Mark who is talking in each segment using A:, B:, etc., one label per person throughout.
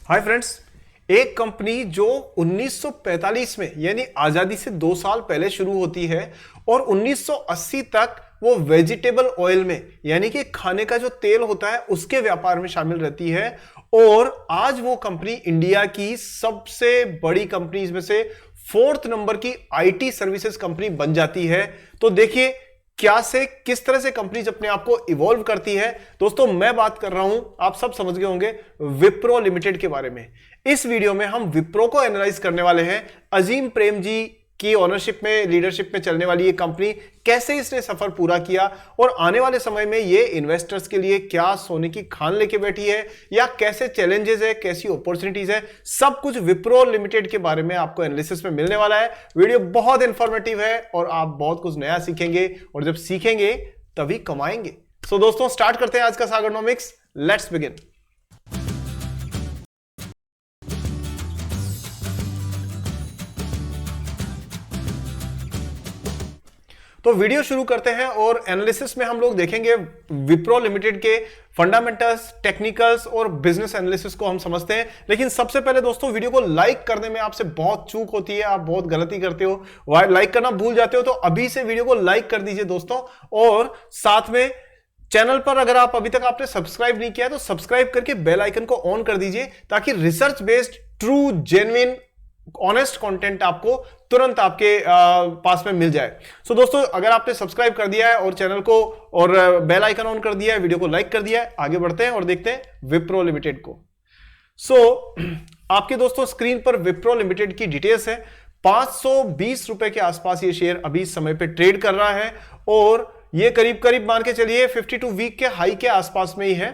A: Hi friends. एक company जो 1945 में यानी आजादी से 2 साल पहले शुरू होती है और 1980 तक वो वेजिटेबल ऑयल में यानी कि खाने का जो तेल होता है उसके व्यापार में शामिल रहती है और आज वो कंपनी इंडिया की सबसे बड़ी कंपनीज में से 4th नंबर की आईटी सर्विसेज कंपनी बन जाती है। तो देखिए क्या से किस तरह से कंपनीज अपने आप को इवॉल्व करती है। दोस्तों मैं बात कर रहा हूं, आप सब समझ गए होंगे, विप्रो लिमिटेड के बारे में। इस वीडियो में हम विप्रो को एनालाइज करने वाले हैं। अजीम प्रेम जी की ओनरशिप में, लीडरशिप में चलने वाली ये कंपनी, कैसे इसने सफर पूरा किया और आने वाले समय में ये इन्वेस्टर्स के लिए क्या सोने की खान लेके बैठी है या कैसे चैलेंजेस है, कैसी अपॉर्चुनिटीज है, सब कुछ विप्रो लिमिटेड के बारे में आपको एनालिसिस में मिलने वाला है। वीडियो बहुत इंफॉर्मेटिव है और आप बहुत कुछ नया सीखेंगे और जब सीखेंगे तभी कमाएंगे। सो दोस्तों स्टार्ट करते हैं आज का सागरनॉमिक्स। Let's begin. तो वीडियो शुरू करते हैं और एनालिसिस में हम लोग देखेंगे विप्रो लिमिटेड के फंडामेंटल्स, टेक्निकल्स और बिजनेस एनालिसिस को हम समझते हैं। लेकिन सबसे पहले दोस्तों वीडियो को लाइक करने में आपसे बहुत चूक होती है, आप बहुत गलती करते हो, लाइक करना भूल जाते हो। तो अभी से वीडियो को लाइक कर दीजिए दोस्तों। और साथ में चैनल पर अगर आप अभी तक आपने सब्सक्राइब नहीं किया तो सब्सक्राइब करके बेल आइकन को ऑन कर दीजिए ताकि research based, true, genuine, honest content आपको तुरंत आपके पास में मिल जाए। सो दोस्तों अगर आपने सब्सक्राइब कर दिया है और चैनल को और बेल आइकन ऑन कर दिया है, वीडियो को लाइक कर दिया है, आगे बढ़ते हैं और देखते हैं विप्रो लिमिटेड को। आपके दोस्तों स्क्रीन पर विप्रो लिमिटेड की डिटेल्स है। 520 रुपए के आसपास ये शेयर अभी इस समय पे ट्रेड कर रहा है और ये करीब करीब मान के चलिए 52 वीक के हाई के आसपास में ही है।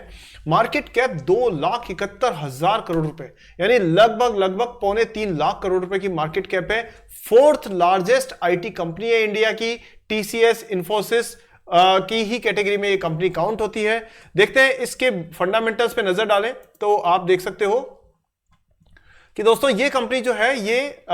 A: मार्केट कैप 2,71,000 करोड़ रुपए यानी लगभग 2.25 लाख करोड़ रुपए की मार्केट कैप है। 4th लार्जेस्ट आईटी कंपनी है इंडिया की। टीसीएस, इन्फोसिस की ही कैटेगरी में ये कंपनी काउंट होती है। देखते हैं इसके फंडामेंटल्स पे नजर डालें तो आप देख सकते हो कि दोस्तों ये कंपनी जो है ये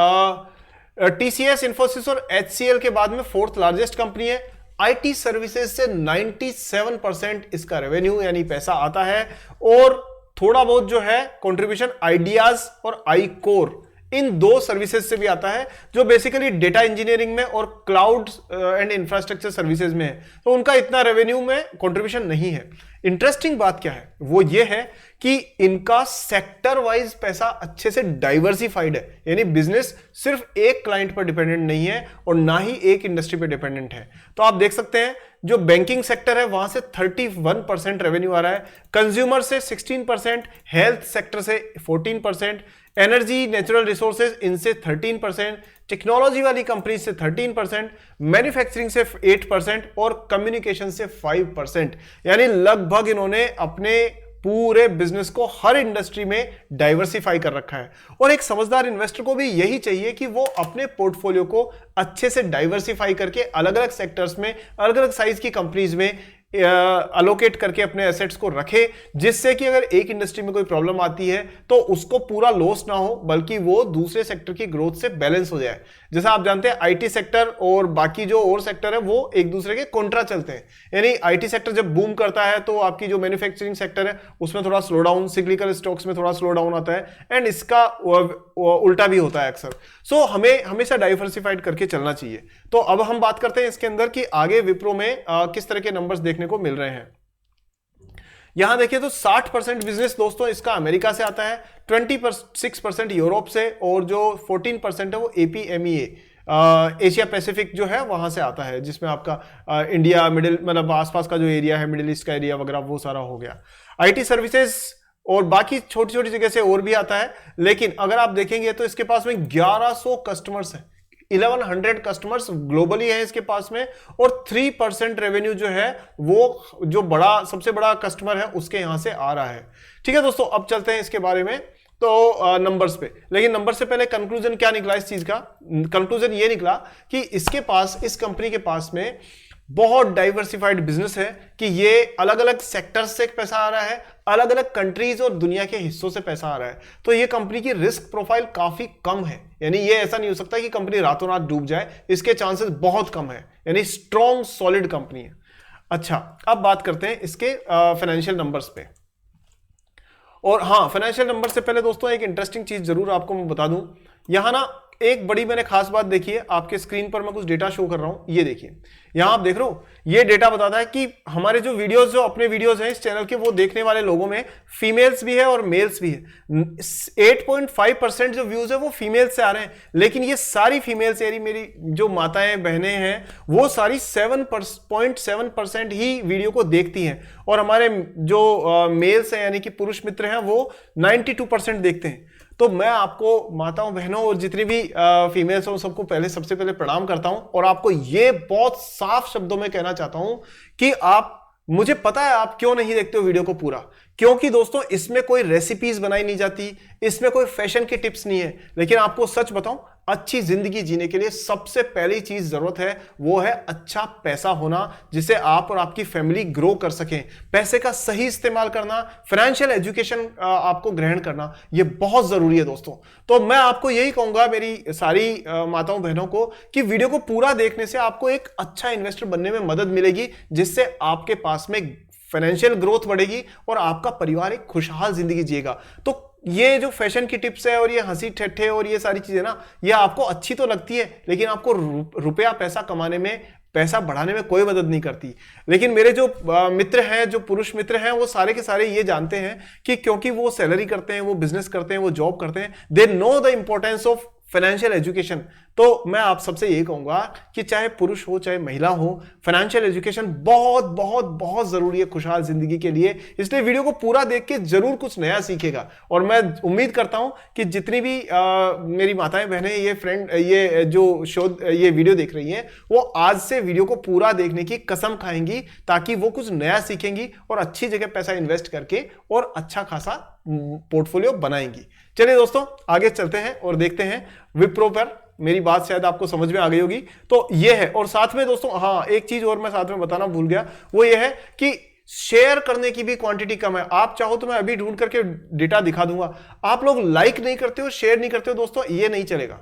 A: टीसीएस, इन्फोसिस और एचसीएल के बाद में 4th लार्जेस्ट कंपनी है। आईटी सर्विसेज से 97% इसका रेवेन्यू यानी पैसा आता है और थोड़ा बहुत जो है कंट्रीब्यूशन आइडियाज और आईकोर, इन दो सर्विसेज से भी आता है जो बेसिकली डेटा इंजीनियरिंग में और क्लाउड एंड इंफ्रास्ट्रक्चर सर्विसेज में है। तो उनका इतना रेवेन्यू में कंट्रीब्यूशन नहीं है। इंटरेस्टिंग बात क्या है वो ये है कि इनका सेक्टर वाइज पैसा अच्छे से डाइवर्सिफाइड है, यानी बिजनेस सिर्फ एक क्लाइंट पर डिपेंडेंट नहीं है और ना ही एक इंडस्ट्री पर डिपेंडेंट है। तो आप देख सकते हैं जो बैंकिंग सेक्टर है वहां से 31% रेवेन्यू आ रहा है, कंज्यूमर से 16%, हेल्थ सेक्टर से 14%, एनर्जी, नेचुरल रिसोर्सेज इनसे 13%, टेक्नोलॉजी वाली कंपनी से 13%, मैन्युफैक्चरिंग से 8% और कम्युनिकेशन से 5%। यानी लगभग इन्होंने अपने पूरे बिजनेस को हर इंडस्ट्री में डाइवर्सिफाई कर रखा है। और एक समझदार इन्वेस्टर को भी यही चाहिए कि वो अपने पोर्टफोलियो को अच्छे से डाइवर्सिफाई करके अलग अलग सेक्टर्स में, अलग अलग साइज की कंपनीज में अलोकेट करके अपने एसेट्स को रखे, जिससे कि अगर एक इंडस्ट्री में कोई प्रॉब्लम आती है तो उसको पूरा लॉस ना हो बल्कि वो दूसरे सेक्टर की ग्रोथ से बैलेंस हो जाए। जैसा आप जानते हैं आईटी सेक्टर और बाकी जो और सेक्टर है वो एक दूसरे के कॉन्ट्रा चलते हैं। यानी आईटी सेक्टर जब बूम करता है तो आपकी जो मैन्युफैक्चरिंग सेक्टर है उसमें थोड़ा स्लो डाउन, सिक्लिकल स्टॉक्स में थोड़ा स्लो डाउन आता है एंड इसका उल्टा भी होता है अक्सर। सो हमें हमेशा डाइवर्सिफाइड करके चलना चाहिए। तो अब हम बात करते हैं इसके अंदर कि आगे विप्रो में किस तरह के नंबर्स देखने को मिल रहे हैं। यहां देखिए तो 60% बिजनेस दोस्तों इसका अमेरिका से आता है, 26% यूरोप से और जो 14% है वो एपीएमईए, एशिया पैसिफिक जो है वहां से आता है, जिसमें आपका इंडिया, मिडिल, मतलब आसपास का जो एरिया है, मिडिल ईस्ट का एरिया वगैरह वो सारा हो गया। आईटी सर्विसेज और बाकी छोटी छोटी जगह से और भी आता है। लेकिन अगर आप देखेंगे तो इसके पास में 1100 कस्टमर्स हैं, 1100 कस्टमर्स ग्लोबली है इसके पास में और 3% रेवेन्यू जो है वो जो सबसे बड़ा कस्टमर है उसके यहां से आ रहा है। ठीक है दोस्तों, अब चलते हैं इसके बारे में तो नंबर्स पे। लेकिन नंबर से पहले कंक्लूजन क्या निकला इस चीज का? कंक्लूजन ये निकला कि इसके पास, इस कंपनी के पास में बहुत डाइवर्सिफाइड बिजनेस है कि ये अलग अलग सेक्टर्स से पैसा आ रहा है, अलग अलग कंट्रीज और दुनिया के हिस्सों से पैसा आ रहा है। तो ये कंपनी की रिस्क प्रोफाइल काफी कम है, यानी ये ऐसा नहीं हो सकता कि कंपनी रातों रात डूब जाए, इसके चांसेस बहुत कम है, यानी स्ट्रॉन्ग सॉलिड कंपनी है। अच्छा, अब बात करते हैं इसके फाइनेंशियल नंबर्स पे। और हाँ, फाइनेंशियल नंबर से पहले दोस्तों एक इंटरेस्टिंग चीज जरूर आपको मैं बता दूं। यहां ना एक बड़ी मैंने खास बात देखी है, आपके स्क्रीन पर मैं कुछ डेटा शो कर रहा हूं, ये देखिए यहां आप देख रहे हो, ये डेटा बताता है कि हमारे जो वीडियोस, जो अपने वीडियोस हैं इस चैनल के, वो देखने वाले लोगों में फीमेल्स भी है और मेल्स भी है। 8.5% जो व्यूज है वो फीमेल्स से आ रहे हैं, लेकिन ये सारी फीमेल्स, यानी मेरी जो माताएं बहनें हैं वो सारी 7.7% ही वीडियो को देखती हैं, और हमारे जो मेल्स हैं यानी कि पुरुष मित्र हैं वो 92% देखते हैं। तो मैं आपको माताओं बहनों और जितनी भी फीमेल्स हो सबको सबसे पहले प्रणाम करता हूं, और आपको ये बहुत साफ शब्दों में कहना चाहता हूं कि आप, मुझे पता है आप क्यों नहीं देखते हो वीडियो को पूरा, क्योंकि दोस्तों इसमें कोई रेसिपीज बनाई नहीं जाती, इसमें कोई फैशन की टिप्स नहीं है। लेकिन आपको सच बताऊं, अच्छी जिंदगी जीने के लिए सबसे पहली चीज जरूरत है वो है अच्छा पैसा होना, जिसे आप और आपकी फैमिली ग्रो कर सकें। पैसे का सही इस्तेमाल करना, फाइनेंशियल एजुकेशन आपको ग्रहण करना, ये बहुत जरूरी है दोस्तों। तो मैं आपको यही कहूंगा मेरी सारी माताओं बहनों को कि वीडियो को पूरा देखने से आपको एक अच्छा इन्वेस्टर बनने में मदद मिलेगी, जिससे आपके पास में फाइनेंशियल ग्रोथ बढ़ेगी और आपका परिवार एक खुशहाल जिंदगी जिएगा। तो ये जो फैशन की टिप्स है और ये हंसी ठट्ठे और ये सारी चीजें ना, ये आपको अच्छी तो लगती है, लेकिन आपको रुपया पैसा कमाने में, पैसा बढ़ाने में कोई मदद नहीं करती। लेकिन मेरे जो मित्र हैं, जो पुरुष मित्र हैं, वो सारे के सारे ये जानते हैं कि क्योंकि वो सैलरी करते हैं, वो बिजनेस करते हैं, वो जॉब करते हैं, they know the importance of financial education. तो मैं आप सबसे ये कहूंगा कि चाहे पुरुष हो चाहे महिला हो, फाइनेंशियल एजुकेशन बहुत बहुत बहुत जरूरी है खुशहाल जिंदगी के लिए। इसलिए वीडियो को पूरा देख के जरूर कुछ नया सीखेगा, और मैं उम्मीद करता हूं कि जितनी भी मेरी माताएं बहनें ये जो ये वीडियो देख रही हैं, वो आज से वीडियो को पूरा देखने की कसम खाएंगी, ताकि वो कुछ नया सीखेंगी और अच्छी जगह पैसा इन्वेस्ट करके और अच्छा खासा पोर्टफोलियो बनाएंगी। चलिए दोस्तों आगे चलते हैं और देखते हैं विप्रो पर। मेरी बात शायद आपको समझ में आ गई होगी। तो ये है, और साथ में दोस्तों हाँ एक चीज और मैं साथ में बताना भूल गया, वो ये है कि शेयर करने की भी क्वांटिटी कम है। आप चाहो तो मैं अभी ढूंढ करके डेटा दिखा दूंगा। आप लोग लाइक नहीं करते हो, शेयर नहीं करते हो दोस्तों, ये नहीं चलेगा।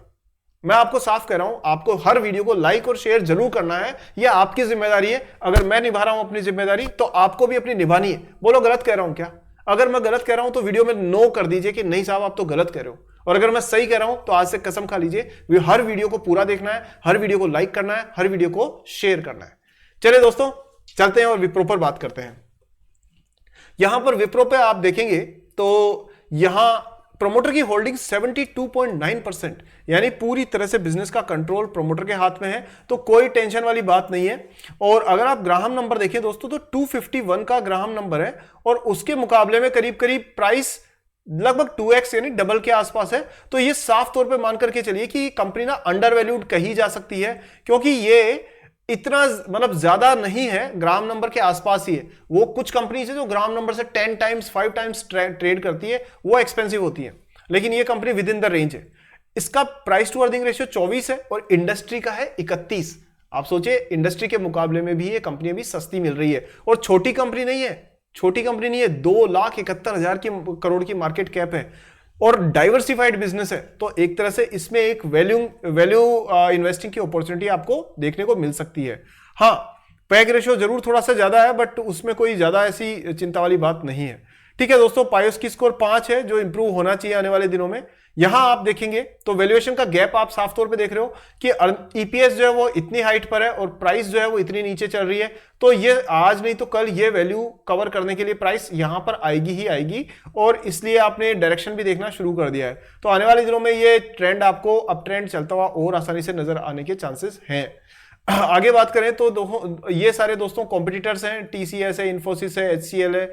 A: मैं आपको साफ कह रहा हूं, आपको हर वीडियो को लाइक और शेयर जरूर करना है, यह आपकी जिम्मेदारी है। अगर मैं निभा रहा हूं अपनी जिम्मेदारी, तो आपको भी अपनी निभानी है। बोलो गलत कह रहा हूं क्या? अगर मैं गलत कह रहा हूं तो वीडियो में नो कर दीजिए कि नहीं साहब आप तो गलत कह रहे हो, और अगर मैं सही कह रहा हूं तो आज से कसम खा लीजिए हर वीडियो को पूरा देखना है, हर वीडियो को लाइक करना है, हर वीडियो को शेयर करना है। चलिए दोस्तों चलते हैं और विप्रो पर बात करते हैं। यहां पर विप्रो पे आप देखेंगे तो यहां प्रोमोटर की होल्डिंग 72.9%, यानी पूरी तरह से बिजनेस का कंट्रोल प्रोमोटर के हाथ में है, तो कोई टेंशन वाली बात नहीं है। और अगर आप ग्राहम नंबर देखिए दोस्तों तो 251 का ग्राहम नंबर है, और उसके मुकाबले में करीब करीब प्राइस लगभग 2x यानी डबल के आसपास है। तो ये साफ तौर पे मान करके चलिए कि कंपनी ना अंडर वैल्यूड कही जा सकती है, क्योंकि ये इतना मतलब ज्यादा नहीं है, ग्राम नंबर के आसपास ही है। वो कुछ कंपनीज है जो ग्राम नंबर से 10 टाइम्स 5 टाइम्स ट्रेड करती है, वो एक्सपेंसिव होती है, लेकिन ये company with in the range है। इसका प्राइस टू अर्निंग रेशियो 24 है और इंडस्ट्री का है 31। आप सोचिए इंडस्ट्री के मुकाबले में भी ये कंपनी अभी सस्ती मिल रही है, और छोटी कंपनी नहीं है, छोटी कंपनी नहीं है, 2,71,000 करोड़ की मार्केट कैप है और डाइवर्सिफाइड बिजनेस है। तो एक तरह से इसमें एक वैल्यू इन्वेस्टिंग की अपॉर्चुनिटी आपको देखने को मिल सकती है। हाँ, पैग रेशियो जरूर थोड़ा सा ज्यादा है, बट उसमें कोई ज्यादा ऐसी चिंता वाली बात नहीं है। ठीक है दोस्तों, पायोस की स्कोर 5 है, जो इंप्रूव होना चाहिए आने वाले दिनों में। यहां आप देखेंगे तो वैल्यूएशन का गैप आप साफ तौर पे देख रहे हो कि ईपीएस जो है वो इतनी हाइट पर है और प्राइस जो है वो इतनी नीचे चल रही है। तो ये आज नहीं तो कल ये वैल्यू कवर करने के लिए प्राइस यहां पर आएगी ही आएगी, और इसलिए आपने डायरेक्शन भी देखना शुरू कर दिया है। तो आने वाले दिनों में ये ट्रेंड आपको अप ट्रेंड चलता हुआ और आसानी से नजर आने के चांसेस हैं। आगे बात करें तो ये सारे दोस्तों कॉम्पिटिटर्स हैं, टीसीएस है, इन्फोसिस है, एचसीएल है,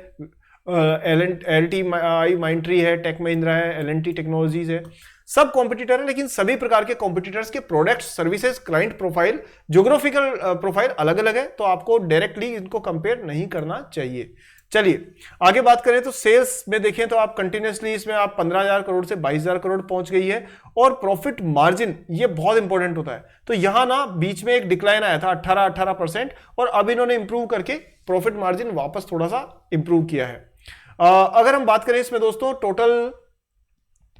A: एलटी माइंट्री है, टेक महिंद्रा है, एलएनटी टेक्नोलॉजीज है, सब कॉम्पिटिटर है। लेकिन सभी प्रकार के कॉम्पिटिटर्स के products, services, client profile, geographical profile अलग अलग है, तो आपको डायरेक्टली इनको कंपेयर नहीं करना चाहिए। चलिए आगे बात करें तो सेल्स में देखें तो आप कंटिन्यूसली इसमें आप 15,000 करोड़ से 22,000 करोड़ पहुंच गई है, और प्रॉफिट मार्जिन ये बहुत इंपॉर्टेंट होता है। तो यहां ना बीच में एक डिक्लाइन आया था 18%, और अब इन्होंने इंप्रूव करके प्रॉफिट मार्जिन वापस थोड़ा सा इंप्रूव किया है। अगर हम बात करें इसमें दोस्तों टोटल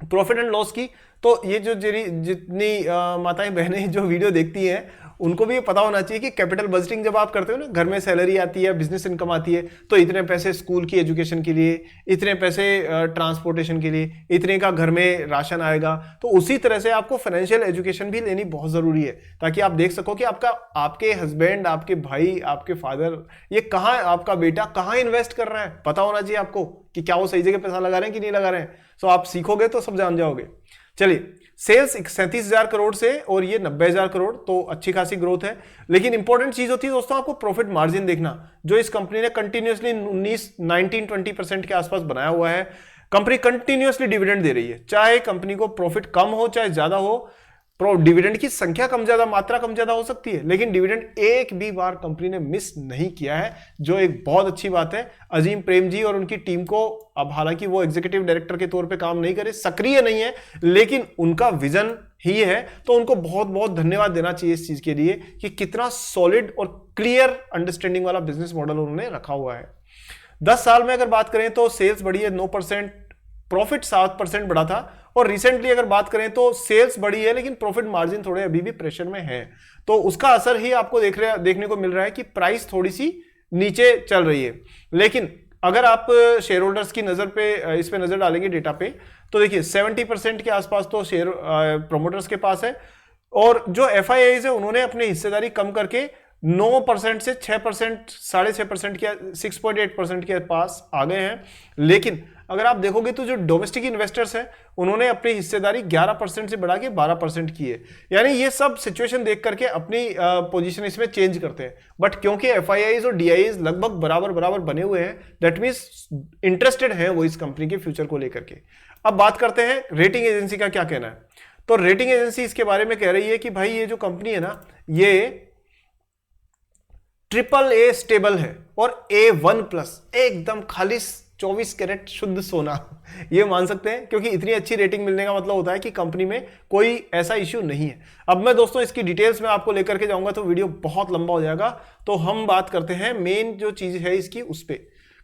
A: प्रॉफिट एंड लॉस की, तो ये जो जितनी माताएं बहनें जो वीडियो देखती हैं उनको भी ये पता होना चाहिए कि कैपिटल बजटिंग जब आप करते हो ना, घर में सैलरी आती है, बिजनेस इनकम आती है, तो इतने पैसे स्कूल की एजुकेशन के लिए, इतने पैसे ट्रांसपोर्टेशन के लिए, इतने का घर में राशन आएगा। तो उसी तरह से आपको फाइनेंशियल एजुकेशन भी लेनी बहुत जरूरी है, ताकि आप देख सको कि आपके हस्बैंड, आपके भाई, आपके फादर, ये कहाँ, आपका बेटा कहाँ इन्वेस्ट कर रहा है, पता होना चाहिए आपको कि क्या वो सही जगह पैसा लगा रहे हैं कि नहीं लगा रहे हैं। सो आप सीखोगे तो सब जान जाओगे। चलिए, सेल्स 37,000 करोड़ से और ये 90,000 करोड़, तो अच्छी खासी ग्रोथ है। लेकिन इंपॉर्टेंट चीज होती है दोस्तों आपको प्रॉफिट मार्जिन देखना, जो इस कंपनी ने कंटिन्यूअसली 19-20% के आसपास बनाया हुआ है। कंपनी कंटिन्यूअसली डिविडेंड दे रही है, चाहे कंपनी को प्रॉफिट कम हो चाहे ज्यादा हो। डिविडेंड की संख्या कम ज्यादा, मात्रा कम ज्यादा हो सकती है, लेकिन डिविडेंड एक भी बार कंपनी ने मिस नहीं किया है, जो एक बहुत अच्छी बात है। अजीम प्रेम जी और उनकी टीम को, अब हालांकि वो एग्जीक्यूटिव डायरेक्टर के तौर पे काम नहीं करे, सक्रिय नहीं है, लेकिन उनका विजन ही है, तो उनको बहुत बहुत धन्यवाद देना चाहिए इस चीज के लिए कि कितना सॉलिड और क्लियर अंडरस्टैंडिंग वाला बिजनेस मॉडल उन्होंने रखा हुआ है। 10 साल में अगर बात करें तो सेल्स बढ़ी है 9%, प्रॉफिट 7% बढ़ा था, और रिसेंटली अगर बात करें तो सेल्स बढ़ी है लेकिन प्रॉफिट मार्जिन थोड़े अभी भी प्रेशर में है। तो उसका असर ही आपको देखने को मिल रहा है कि प्राइस थोड़ी सी नीचे चल रही है। लेकिन अगर आप शेयर होल्डर्स की नजर पे, इस पे नजर डालेंगे डेटा पे, तो देखिए 70% के आसपास तो शेयर प्रोमोटर्स के पास है, और जो FIIs है उन्होंने अपनी हिस्सेदारी कम करके 9% से 6%, 6.5% के 6.8% के पास आ गए हैं। लेकिन अगर आप देखोगे तो जो डोमेस्टिक इन्वेस्टर्स हैं उन्होंने अपनी हिस्सेदारी 11% से बढ़ा के 12% की है। यानी ये सब सिचुएशन देख करके अपनी पोजीशन इसमें चेंज करते हैं, बट क्योंकि FIIs और DIIs लगभग बराबर बराबर बने हुए हैं, दैट मींस इंटरेस्टेड है वो इस कंपनी के फ्यूचर को लेकर के। अब बात करते हैं रेटिंग एजेंसी का क्या कहना है। तो रेटिंग एजेंसी इसके बारे में कह रही है कि भाई ये जो कंपनी है ना, ये AAA स्टेबल है और A1+, एकदम खालिस 24 कैरेट शुद्ध सोना, ये मान सकते हैं, क्योंकि इतनी अच्छी रेटिंग मिलने का मतलब होता है कि कंपनी में कोई ऐसा इश्यू नहीं है। अब मैं दोस्तों इसकी डिटेल्स में आपको लेकर के जाऊंगा तो वीडियो बहुत लंबा हो जाएगा, तो हम बात करते हैं मेन जो चीज है इसकी उस पे।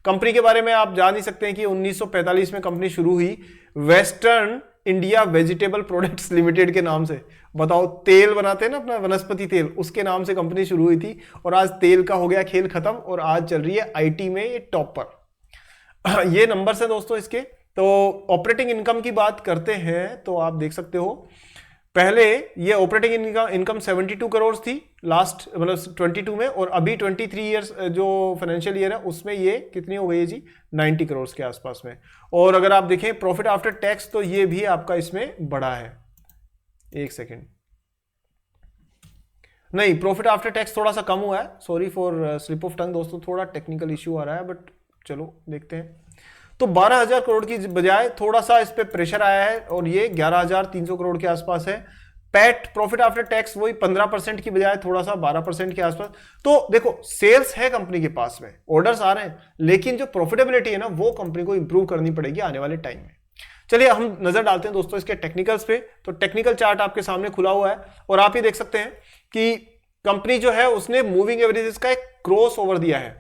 A: कंपनी के बारे में आप जान ही सकते हैं कि 1945 में कंपनी शुरू हुई western India vegetable products limited के नाम से। बताओ, तेल बनाते हैं ना अपना, वनस्पति तेल, उसके नाम से कंपनी शुरू हुई थी, और आज तेल का हो गया खेल खत्म, और आज चल रही है IT में ये टॉप पर। ये नंबर्स है दोस्तों इसके। तो ऑपरेटिंग इनकम की बात करते हैं तो आप देख सकते हो, पहले ये ऑपरेटिंग इनकम 72 करोड़ थी लास्ट, मतलब 22 में, और अभी 23 ईयर्स जो फाइनेंशियल ईयर है उसमें ये कितनी हो गई है जी, 90 करोड़ के आसपास में। और अगर आप देखें प्रॉफिट आफ्टर टैक्स, तो ये भी आपका इसमें बढ़ा है। एक सेकेंड, नहीं, प्रॉफिट आफ्टर टैक्स थोड़ा सा कम हुआ है, sorry for slip of tongue दोस्तों, थोड़ा टेक्निकल इश्यू आ रहा है, बट चलो देखते हैं। तो 12,000 करोड़ की बजाय थोड़ा सा इस पे प्रेशर आया है, और ये 11,300 करोड़ के आसपास है। पैट प्रॉफिट आफ्टर टैक्स वही 15% की बजाय थोड़ा सा 12% के आसपास। तो देखो, सेल्स है कंपनी के पास में, ऑर्डर्स आ रहे हैं, लेकिन जो प्रॉफिटेबिलिटी है ना, वो कंपनी को इंप्रूव करनी पड़ेगी आने वाले टाइम में। चलिए हम नजर डालते हैं दोस्तों इसके टेक्निकल्स पे। तो टेक्निकल चार्ट आपके सामने खुला हुआ है, और आप ये देख सकते हैं कि कंपनी जो है उसने मूविंग एवरेजेस का एक क्रॉस ओवर दिया है।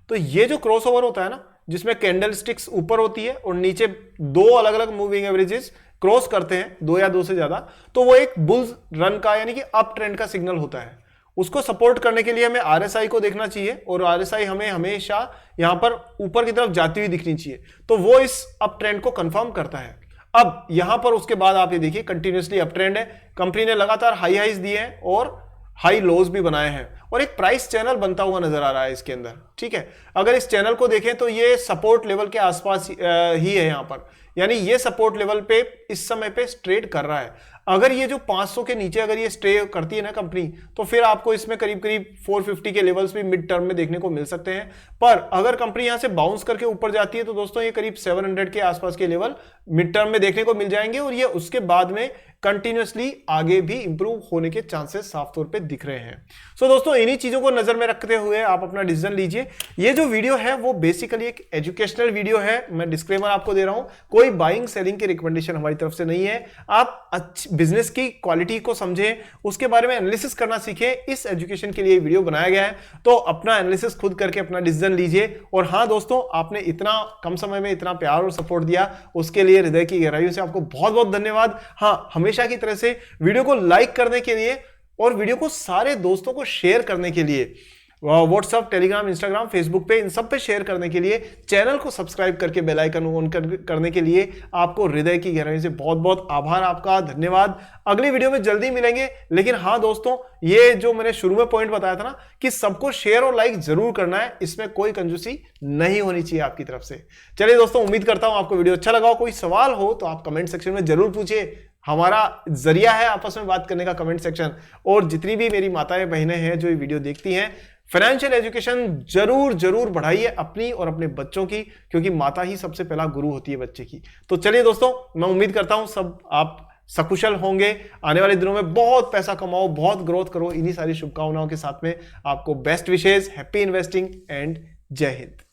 A: तो ये जो क्रॉस ओवर होता है ना, जिसमें कैंडल स्टिक्स ऊपर होती है और नीचे दो अलग अलग मूविंग एवरेजेस क्रॉस करते हैं, 2 या 2 से ज्यादा, तो वो एक बुल्स रन का यानी कि अप ट्रेंड का सिग्नल होता है। उसको सपोर्ट करने के लिए हमें RSI को देखना चाहिए, और RSI हमें हमेशा यहां पर ऊपर की तरफ जाती हुई दिखनी चाहिए, तो वो इस अप ट्रेंड को कंफर्म करता है। अब यहां पर उसके बाद आप ये देखिए कंटिन्यूसली अप ट्रेंड है, कंपनी ने लगातार हाई हाइज दिए हैं और हाई लोज भी बनाए हैं, और एक प्राइस चैनल बनता हुआ नजर आ रहा है इसके अंदर। ठीक है, अगर इस चैनल को देखें तो ये सपोर्ट लेवल के आसपास ही है यहां पर, यानी ये सपोर्ट लेवल पे इस समय पे ट्रेड कर रहा है। अगर ये जो 500 के नीचे अगर ये स्टे करती है ना कंपनी, तो फिर आपको इसमें करीब करीब 450 के लेवल्स भी मिड टर्म में देखने को मिल सकते हैं। पर अगर कंपनी यहां से बाउंस करके ऊपर जाती है तो दोस्तों ये करीब 700 के आसपास के लेवल मिड टर्म में देखने को मिल जाएंगे, और ये उसके बाद में कंटिन्यूअसली आगे भी इंप्रूव होने के चांसेस साफ तौर पे दिख रहे हैं। सो दोस्तों, इन्हीं चीजों को नजर में रखते हुए आप अपना डिसीजन लीजिए। ये जो वीडियो है वो बेसिकली एक एजुकेशनल वीडियो है, मैं डिस्क्लेमर आपको दे रहा हूं, कोई बाइंग सेलिंग की रिकमेंडेशन हमारी तरफ से नहीं है। आप अच्छी बिजनेस की क्वालिटी को समझें, उसके बारे में एनालिसिस करना सीखें, इस एजुकेशन के लिए वीडियो बनाया गया है, तो अपना एनालिसिस खुद करके अपना डिसीजन लीजिए। और हाँ दोस्तों, आपने इतना कम समय में इतना प्यार और सपोर्ट दिया, उसके लिए हृदय की गहराइयों से आपको बहुत बहुत धन्यवाद। हाँ, हमेशा की तरह से वीडियो को लाइक करने के लिए और वीडियो को सारे दोस्तों को शेयर करने के लिए, व्हाट्सएप, टेलीग्राम, इंस्टाग्राम, फेसबुक पे, इन सब पे शेयर करने के लिए, चैनल को सब्सक्राइब करके बेल आइकन ऑन करने के लिए आपको हृदय की गहराई से बहुत बहुत आभार, आपका धन्यवाद। अगली वीडियो में जल्दी मिलेंगे। लेकिन हाँ दोस्तों, ये जो मैंने शुरू में पॉइंट बताया था ना कि सबको शेयर और लाइक जरूर करना है, इसमें कोई कंजूसी नहीं होनी चाहिए आपकी तरफ से। चलिए दोस्तों, उम्मीद करता हूं आपको वीडियो अच्छा लगा हो। कोई सवाल हो तो आप कमेंट सेक्शन में जरूर पूछिए। हमारा जरिया है आपस में बात करने का कमेंट सेक्शन। और जितनी भी मेरी माताएं बहनें हैं जो ये वीडियो देखती हैं, फाइनेंशियल एजुकेशन जरूर जरूर बढ़ाइए अपनी और अपने बच्चों की, क्योंकि माता ही सबसे पहला गुरु होती है बच्चे की। तो चलिए दोस्तों, मैं उम्मीद करता हूं सब आप सकुशल होंगे। आने वाले दिनों में बहुत पैसा कमाओ, बहुत ग्रोथ करो। इन्हीं सारी शुभकामनाओं के साथ में आपको बेस्ट विशेष, हैप्पी इन्वेस्टिंग एंड जय हिंद।